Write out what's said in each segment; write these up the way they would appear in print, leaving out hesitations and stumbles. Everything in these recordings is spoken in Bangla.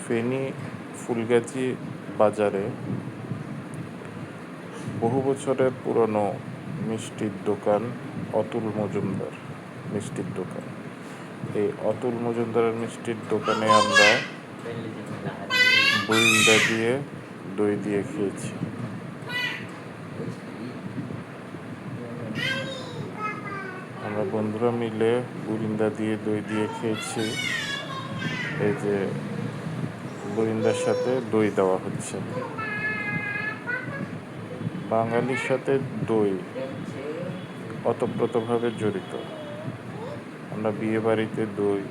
ফেনী ফুলগাজী বাজারে বহু বছরের পুরনো মিষ্টির দোকান অতুল মজুমদার মিষ্টির দোকান। এই অতুল মজুমদারের মিষ্টির দোকানে আমরা বুরিন্দা দিয়ে দই দিয়ে খেয়েছি। আমরা বন্ধুরা মিলে বুরিন্দা দিয়ে দই দিয়ে খেয়েছি। এই যে বুরিন্দার সাথে দই দেওয়া হচ্ছে। বাঙালির সাথে দই ওতপ্রোতভাবে জড়িত। আমরা বিয়ে বাড়িতে দই,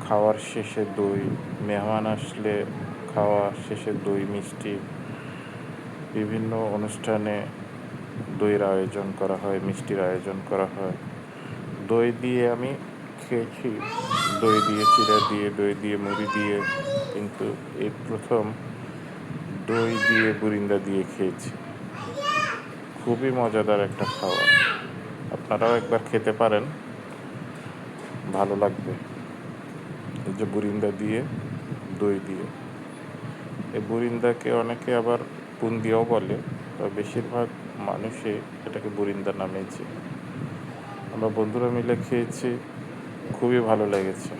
খাওয়ার শেষে দই, মেহমান আসলে খাওয়া শেষে দই মিষ্টি, বিভিন্ন অনুষ্ঠানে দইয়ের আয়োজন করা হয়, মিষ্টির আয়োজন করা হয়। দই দিয়ে আমি খেয়েছি, দই দিয়ে চিড়া দিয়ে, দই দিয়ে মুড়ি দিয়ে, কিন্তু এই প্রথম দই দিয়ে বুরিন্দা দিয়ে খেয়েছি। খুবই মজাদার একটা খাবার। আপনারাও একবার খেতে পারেন, ভালো লাগবে। এই যে বুরিন্দা দিয়ে দই দিয়ে, এই বুরিন্দাকে অনেকে আবার বুন্দিয়াও বলে, তবে বেশিরভাগ মানুষই এটাকে বুরিন্দা নামেই চেনে। আমরা বন্ধুরা মিলে খেয়েছি, খুবই ভালো লেগেছে।